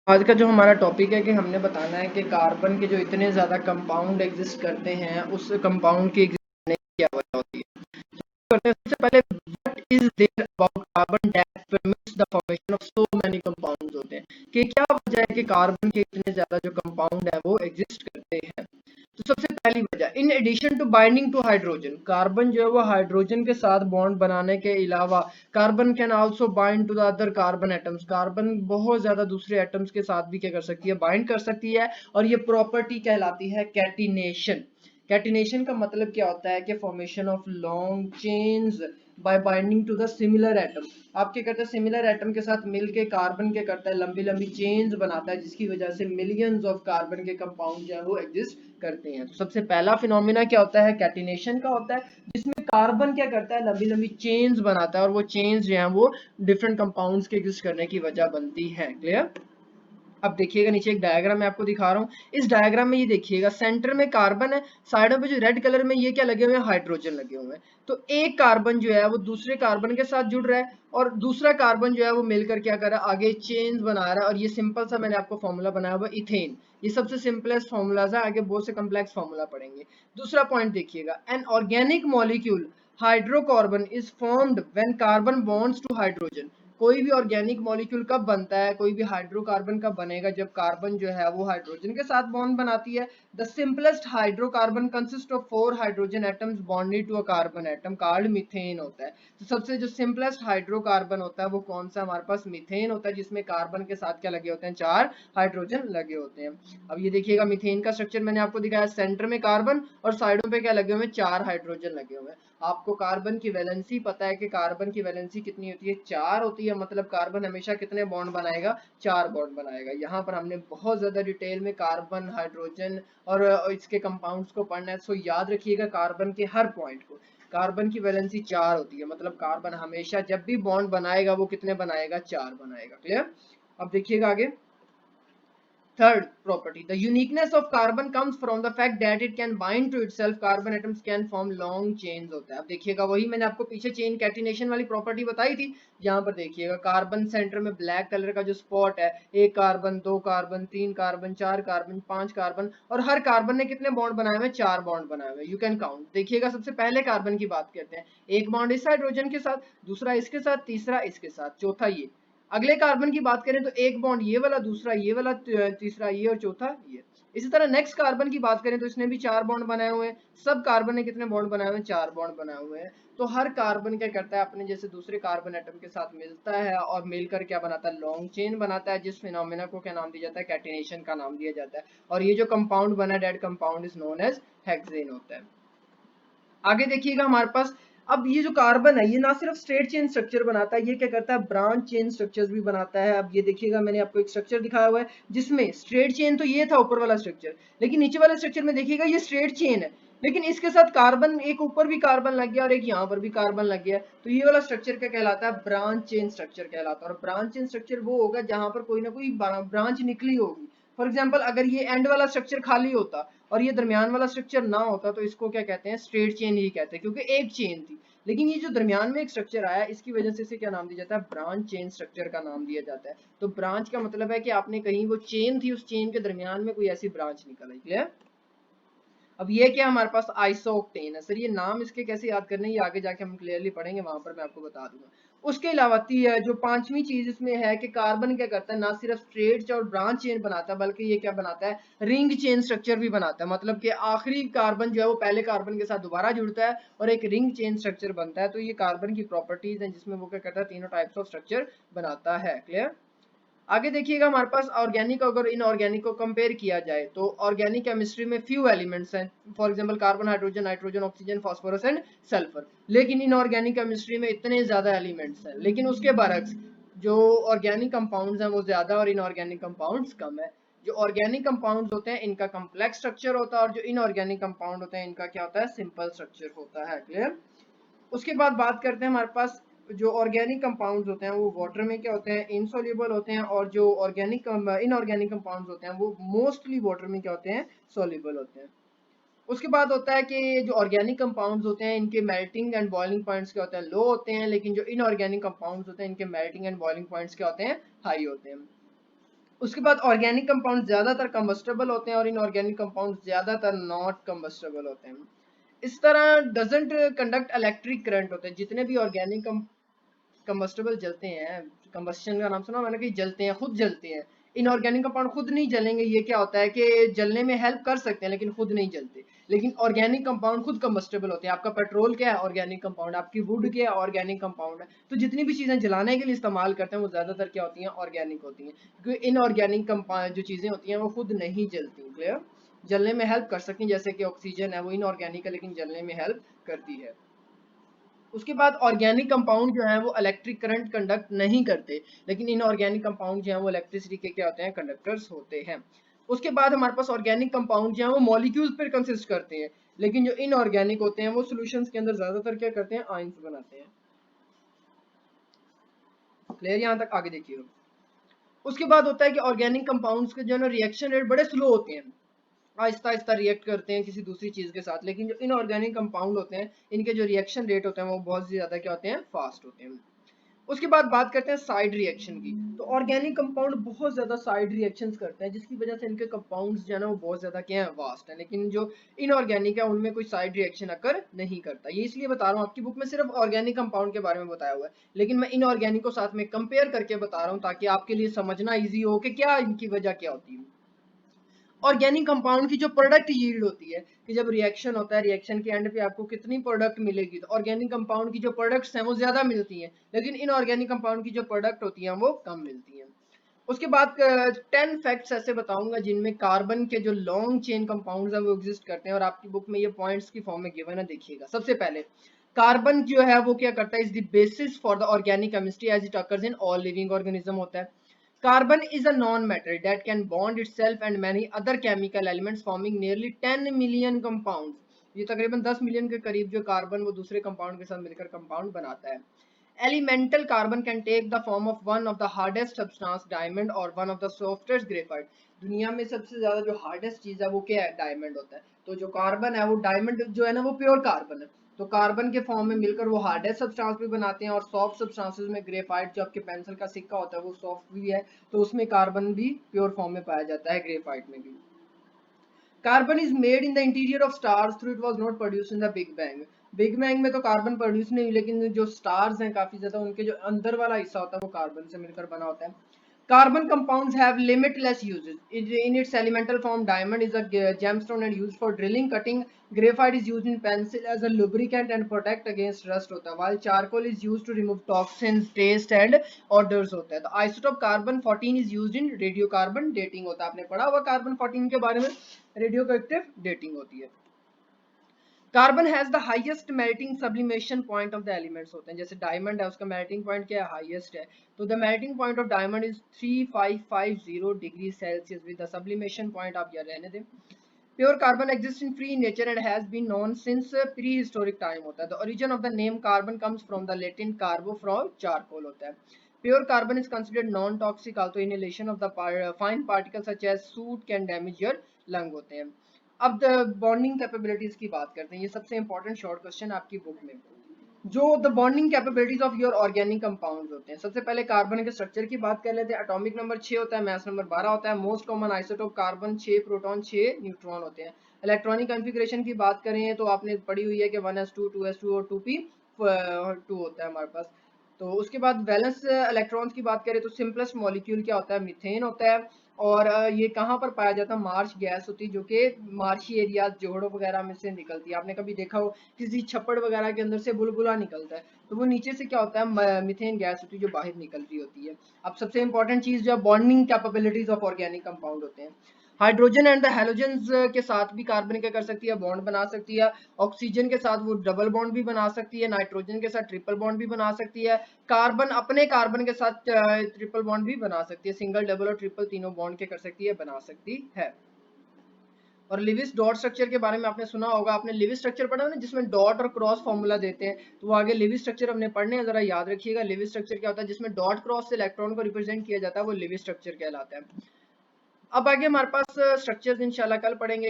आज का जो हमारा टॉपिक है कि हमने बताना है कि कार्बन के जो इतने ज़्यादा कंपाउंड एग्जिस्ट करते हैं उस कंपाउंड की एग्जिस्ट करने की क्या वजह होती है। करते हैं सबसे पहले what is there about carbon that permits the formation of so many compounds होते हैं कि क्या वजह है कि कार्बन के इतने ज़्यादा जो कंपाउंड है वो एग्जिस्ट करते हैं। तो सबसे पहली वजह in addition to binding to hydrogen carbon जो है वो हाइड्रोजन के साथ बॉन्ड बनाने के अलावा carbon can also bind to the other carbon atoms carbon बहुत ज्यादा दूसरे एटम्स के साथ भी क्या कर सकती है बाइंड कर सकती है और ये प्रॉपर्टी कहलाती है कैटिनेशन। कैटिनेशन का मतलब क्या होता है कि formation of long chains by binding to the similar atom. आप क्या करते हैं सिमिलर एटम के साथ मिलके कार्बन क्या करता है लंबी लंबी चेन्स बनाता है जिसकी वजह से मिलियंस ऑफ कार्बन के कंपाउंड जो है वो एग्जिस्ट करते हैं। तो सबसे पहला फिनोमिना क्या होता है कैटिनेशन का होता है जिसमें कार्बन क्या करता है लंबी लंबी चेन्स बनाता है और वो चेन्स जो है वो डिफरेंट कंपाउंड्स के एग्जिस्ट करने की वजह बनती है। क्लियर। अब देखिएगा नीचे एक डायग्राम मैं आपको दिखा रहा हूँ। इस डायग्राम में ये देखिएगा सेंटर में कार्बन है, साइडों पे जो रेड कलर में ये क्या लगे हुए हैं हाइड्रोजन लगे हुए हैं। तो एक कार्बन जो है वो दूसरे कार्बन के साथ जुड़ रहा है और दूसरा कार्बन जो है वो मिलकर क्या कर रहा है आगे चेन बना रहा है और ये सिंपल सा मैंने आपको फॉर्मूला बनाया हुआ इथेन। ये सबसे सिंपलेस्ट फॉर्मूला है, आगे बहुत से कम्प्लेक्स फॉर्मूला पढ़ेंगे। दूसरा पॉइंट देखिएगा an organic molecule hydrocarbon is formed when carbon bonds to hydrogen. कोई भी ऑर्गेनिक मॉलिक्यूल कब बनता है कोई भी हाइड्रोकार्बन कब बनेगा जब कार्बन जो है वो हाइड्रोजन के साथ बॉन्ड बनाती है। The simplest hydrocarbon consist of 4 hydrogen atoms bonded to a carbon atom called methane होता है। तो सबसे जो सिंपलेस्ट हाइड्रोकार्बन होता है वो कौन सा हमारे पास मीथेन होता है जिसमें कार्बन के साथ क्या लगे होते हैं 4 हाइड्रोजन लगे होते हैं। अब ये देखिएगा मीथेन का स्ट्रक्चर मैंने आपको दिखाया सेंटर में कार्बन और साइडों पे क्या लगे हुए हैं 4 हाइड्रोजन लगे हुए हैं। आपको कार्बन की वैलेंसी पता है कि कार्बन की वैलेंसी कितनी होती है 4 होती है मतलब कार्बन हमेशा कितने बॉन्ड बनाएगा 4 बॉन्ड बनाएगा। यहाँ पर हमने बहुत ज्यादा डिटेल में कार्बन हाइड्रोजन और इसके कंपाउंड्स को पढ़ना है। सो याद रखिएगा कार्बन के हर पॉइंट को। कार्बन की वैलेंसी 4 होती है मतलब कार्बन हमेशा जब भी बॉन्ड बनाएगा वो कितने बनाएगा 4 बनाएगा। क्लियर। अब देखिएगा आगे Third property, the uniqueness of carbon comes from the fact that it can bind to itself. Carbon atoms can form long chains होता है। अब देखिएगा वही मैंने आपको पीछे चेन कैटिनेशन वाली प्रॉपर्टी बताई थी। यहाँ पर देखिएगा कार्बन सेंटर में ब्लैक कलर का जो स्पॉट है एक कार्बन दो कार्बन तीन कार्बन चार कार्बन पांच कार्बन और हर कार्बन ने कितने बॉन्ड बनाए हुए 4 बॉन्ड बनाए हुए। You can count. देखिएगा सबसे पहले कार्बन की बात करते हैं एक बॉन्ड इस हाइड्रोजन के साथ दूसरा इसके साथ तीसरा इसके साथ चौथा ये। अगले कार्बन की बात करें तो एक बॉन्ड ये वाला दूसरा ये वाला तीसरा ये और चौथा ये। इसी तरह नेक्स्ट कार्बन की बात करें तो इसने भी 4 बॉन्ड बनाए हुए हैं। सब कार्बन ने कितने बॉन्ड बनाए हुए हैं 4 बॉन्ड बनाए हुए हैं। तो हर कार्बन क्या करता है अपने जैसे दूसरे कार्बन एटम के साथ मिलता है और मिलकर क्या बनाता है लॉन्ग चेन बनाता है जिस फिनोमेना को क्या नाम दिया जाता है कैटिनेशन का नाम दिया जाता है। और ये जो कंपाउंड बना that compound is known as hexane होता है। आगे देखिएगा हमारे पास अब ये जो कार्बन है ये ना सिर्फ स्ट्रेट चेन स्ट्रक्चर बनाता है ये क्या करता है ब्रांच चेन स्ट्रक्चर्स भी बनाता है। अब ये देखिएगा मैंने आपको एक स्ट्रक्चर दिखाया हुआ है जिसमें स्ट्रेट चेन तो ये था ऊपर वाला स्ट्रक्चर लेकिन नीचे वाले स्ट्रक्चर में देखिएगा ये स्ट्रेट चेन है लेकिन इसके साथ कार्बन एक ऊपर भी कार्बन लग गया और एक यहाँ पर भी कार्बन लग गया। तो ये वाला स्ट्रक्चर क्या कहलाता है ब्रांच चेन स्ट्रक्चर कहलाता है। और ब्रांच चेन स्ट्रक्चर वो होगा जहां पर कोई ना कोई ब्रांच निकली होगी। फॉर एग्जाम्पल अगर ये एंड वाला स्ट्रक्चर खाली होता और ये दरमियान वाला स्ट्रक्चर ना होता तो इसको क्या कहते हैं स्ट्रेट चेन ही कहते हैं क्योंकि एक चेन थी। लेकिन ये जो दरमियान में एक स्ट्रक्चर आया इसकी वजह से इसे क्या नाम दिया जाता है ब्रांच चेन स्ट्रक्चर का नाम दिया जाता है। तो ब्रांच का मतलब है कि आपने कहीं वो चेन थी उस चेन के दरमियान में कोई ऐसी ब्रांच निकल आई। क्लियर। अब ये क्या हमारे पास आइसोक्टेन है। सर ये नाम इसके कैसे याद करने ये आगे जाके हम क्लियरली पढ़ेंगे वहां पर मैं आपको बता दूंगा। उसके अलावा जो पांचवी चीज इसमें है कि कार्बन क्या करता है ना सिर्फ स्ट्रेट और ब्रांच चेन बनाता है बल्कि ये क्या बनाता है रिंग चेन स्ट्रक्चर भी बनाता है। मतलब कि आखिरी कार्बन जो है वो पहले कार्बन के साथ दोबारा जुड़ता है और एक रिंग चेन स्ट्रक्चर बनता है। तो ये कार्बन की प्रॉपर्टीज है जिसमें वो क्या करता है तीनों टाइप्स ऑफ स्ट्रक्चर बनाता है। क्लियर। आगे देखिएगा हमारे पास ऑर्गेनिक अगर इनऑर्गेनिक को कंपेयर किया जाए तो ऑर्गेनिक केमिस्ट्री में फ्यू एलिमेंट्स हैं। For example carbon hydrogen nitrogen oxygen phosphorus and sulphur. लेकिन इनऑर्गेनिक केमिस्ट्री में इतने ज्यादा एलिमेंट्स हैं लेकिन उसके बरक्स जो ऑर्गेनिक कंपाउंड्स हैं वो ज्यादा और इनऑर्गेनिक कंपाउंड्स कम है। जो ऑर्गेनिक कंपाउंड्स होते हैं इनका कम्प्लेक्स स्ट्रक्चर होता है और जो इनऑर्गेनिक कंपाउंड होते हैं इनका क्या होता है सिंपल स्ट्रक्चर होता है। क्लियर। उसके बाद बात करते हैं हमारे पास जो ऑर्गेनिक कंपाउंड्स होते हैं वो वाटर में क्या होते हैं इनसॉल्युबल होते हैं और जो ऑर्गेनिक इनऑर्गेनिक कंपाउंड्स होते हैं वो मोस्टली वाटर में क्या होते हैं सॉल्युबल होते हैं। उसके बाद होता है कि जो ऑर्गेनिक कंपाउंड्स होते हैं इनके मेल्टिंग एंड बॉइलिंग पॉइंट्स क्या होते हैं लो होते हैं लेकिन जो इनऑर्गेनिक कंपाउंड्स होते हैं इनके मेल्टिंग एंड बॉइलिंग पॉइंट्स क्या होते हैं हाई होते हैं। उसके बाद ऑर्गेनिक कंपाउंड ज्यादातर कंबस्टेबल होते हैं और इनऑर्गेनिक कंपाउंड ज्यादातर नॉट कंबस्टेबल होते हैं। इस तरह डजंट कंडक्ट इलेक्ट्रिक करंट होते हैं। जितने भी ऑर्गेनिक कंबस्टेबल जलते हैं, कंबस्शन का नाम सुना मैंने, कि जलते हैं, खुद जलते हैं। इनऑर्गेनिक कंपाउंड खुद नहीं जलेंगे, ये क्या होता है कि जलने में हेल्प कर सकते हैं लेकिन खुद नहीं जलते। लेकिन ऑर्गेनिक कंपाउंड खुद कंबस्टेबल होते हैं। आपका पेट्रोल क्या है? Organic compound. आपकी वुड क्या है? ऑर्गेनिक कंपाउंड है। तो जितनी भी चीजें जलाने के लिए इस्तेमाल करते हैं वो ज्यादातर क्या होती हैं? ऑर्गेनिक होती हैं, क्योंकि इनऑर्गेनिक जो चीजें होती हैं वो खुद नहीं जलती। क्लियर? जलने में हेल्प कर सकती हैं, जैसे कि ऑक्सीजन है, वो इनऑर्गेनिक है लेकिन जलने में हेल्प करती है। उसके बाद ऑर्गेनिक कंपाउंड जो है वो इलेक्ट्रिक करंट कंडक्ट नहीं करते, लेकिन इनऑर्गेनिक कंपाउंड जो है वो इलेक्ट्रिसिटी के क्या होते हैं? कंडक्टर्स होते हैं। उसके बाद हमारे पास ऑर्गेनिक कंपाउंड जो है वो मॉलिक्यूल्स पर कंसिस्ट करते हैं, लेकिन जो इनऑर्गेनिक होते हैं वो सॉल्यूशंस के अंदर ज्यादातर क्या करते हैं? आयंस बनाते हैं। क्लियर? यहाँ तक आगे देखिए। उसके बाद होता है कि ऑर्गेनिक कंपाउंड्स के जो है ना रिएक्शन रेट बड़े स्लो होते हैं, आहिस्ता आहिस्ता रिएक्ट करते हैं किसी दूसरी चीज के साथ। लेकिन जो इनऑर्गेनिक कंपाउंड होते हैं इनके जो रिएक्शन रेट होते हैं वो बहुत ज्यादा क्या होते हैं? फास्ट होते हैं। उसके बाद बात करते हैं साइड रिएक्शन की। तो ऑर्गेनिक कंपाउंड बहुत ज्यादा साइड रिएक्शंस करते हैं, जिसकी वजह से इनके कंपाउंड्स जो है ना वो बहुत ज्यादा क्या है? वास्ट है। लेकिन जो इनऑर्गेनिक है उनमें कोई साइड रिएक्शन अकर नहीं करता। ये इसलिए बता रहा हूँ, आपकी बुक में सिर्फ ऑर्गेनिक कंपाउंड के बारे में बताया हुआ है, लेकिन मैं इनऑर्गेनिक को साथ में कंपेयर करके बता रहा हूँ ताकि आपके लिए समझना ईजी हो कि क्या इनकी वजह क्या होती है। ऑर्गेनिक कंपाउंड की जो प्रोडक्ट यील्ड होती है, कि जब रिएक्शन होता है, रिएक्शन के एंड पे आपको कितनी प्रोडक्ट मिलेगी, तो ऑर्गेनिक कंपाउंड की जो प्रोडक्ट्स हैं वो ज्यादा मिलती हैं, लेकिन इनऑर्गेनिक कंपाउंड की जो प्रोडक्ट होती हैं वो कम मिलती हैं। उसके बाद 10 फैक्ट्स ऐसे बताऊंगा जिनमें कार्बन के जो लॉन्ग चेन कंपाउंड्स हैं वो एग्जिस्ट करते हैं, और आपकी बुक में ये पॉइंट्स की फॉर्म में गिवन है, देखिएगा। सबसे पहले कार्बन जो है वो क्या करता है? Is the basis for the organic chemistry as it occurs in all living organism होता है। Carbon is a non-matter that can bond itself and many other chemical elements forming nearly 10 million compounds. ये तकरीबन 10 million के करीब जो carbon वो दूसरे compound के साथ मिलकर कंपाउंड बनाता है। Elemental carbon can take the form of one of the hardest substance diamond or one of the softest graphite. दुनिया में सबसे ज्यादा जो हार्डेस्ट चीज है वो क्या है? डायमंड होता है। तो जो कार्बन है वो डायमंड जो है ना वो प्योर कार्बन है। तो कार्बन के फॉर्म में मिलकर वो हार्डेस्ट सब्सटेंस भी बनाते हैं, और सॉफ्ट सब्सटेंसेस में ग्रेफाइट, जो आपके पेंसिल का सिक्का होता है वो सॉफ्ट भी है, तो उसमें कार्बन भी प्योर फॉर्म में पाया जाता है, ग्रेफाइट में भी। Carbon is made in the interior of stars through it was not produce in the big bang. Big bang में तो कार्बन प्रोड्यूस नहीं हुई, लेकिन जो स्टार्स हैं काफी ज्यादा, उनके जो अंदर वाला हिस्सा होता है वो कार्बन से मिलकर बना होता है। Carbon compounds have limitless uses. In its elemental form, diamond is a gemstone and used for drilling, cutting. Graphite is used in pencil as a lubricant and protect against rust होता है, while charcoal is used to remove toxins, taste and odors होता है। तो isotope carbon 14 is used in radiocarbon dating होता है। आपने पढ़ा होगा कार्बन 14 के बारे में, रेडियोएक्टिव डेटिंग होती है। Carbon has the highest melting sublimation point of the elements होते हैं। जैसे डायमंड है, उसका मेल्टिंग पॉइंट क्या है? हाईएस्ट है। तो the melting point of diamond is 3550 degree Celsius with the sublimation point, आप यहाँ रहने दें। Pure carbon exist in free nature and has been known since prehistoric time होता है। The origin of the name carbon comes from the Latin carbo from charcoal होता है। Pure carbon is considered non toxic, also inhalation of the fine particle such as soot can damage your lung होते हैं। अब the bonding capabilities की बात करते हैं। ये सबसे इंपॉर्टेंट शॉर्ट क्वेश्चन आपकी बुक में, जो the bonding capabilities of your organic compounds होते हैं। सबसे पहले कार्बन के स्ट्रक्चर की बात कर लेते हैं। एटॉमिक नंबर 6 होता है, मास नंबर 12 होता है। Most common isotope carbon 6 proton 6 neutron होते हैं। इलेक्ट्रॉनिक कॉन्फ़िगरेशन की बात करें तो आपने पढ़ी हुई है कि 1s2 2s2 और 2p2 होता है हमारे पास। तो उसके बाद वैलेंस इलेक्ट्रॉन्स की बात करें तो सिंपलेस्ट मॉलिक्यूल क्या होता है? मीथेन होता है। और ये कहाँ पर पाया जाता है? मार्श गैस होती है, जो कि मार्शी एरिया, जोड़ों वगैरह में से निकलती है। आपने कभी देखा हो किसी छप्पड़ वगैरह के अंदर से बुलबुला निकलता है, तो वो नीचे से क्या होता है? मीथेन गैस होती है जो बाहर निकल रही होती है। अब सबसे इंपॉर्टेंट चीज जो bonding capabilities of organic compound होते हैं। हाइड्रोजन एंड द हेलोजेंस के साथ भी कार्बन क्या कर सकती है? बॉन्ड बना सकती है। ऑक्सीजन के साथ वो डबल बॉन्ड भी बना सकती है, नाइट्रोजन के साथ ट्रिपल बॉन्ड भी बना सकती है। कार्बन अपने कार्बन के साथ ट्रिपल बॉन्ड भी बना सकती है। सिंगल, डबल और ट्रिपल तीनों बॉन्ड के कर सकती है, बना सकती है। और लिविस डॉट स्ट्रक्चर के बारे में आपने सुना होगा। आपने लिविस स्ट्रक्चर पढ़ा ना, जिसमें डॉट और क्रॉस फॉर्मूला देते हैं, तो वो आगे लिविस स्ट्रक्चर हमने पढ़ने हैं, जरा याद रखिएगा। लिविस स्ट्रक्चर क्या होता है? जिसमें डॉट क्रॉस से इलेक्ट्रॉन को रिप्रेजेंट किया जाता है, वो लिविस स्ट्रक्चर कहलाता है। अब आगे हमारे पास स्ट्रक्चर्स इंशाल्लाह कल पढ़ेंगे।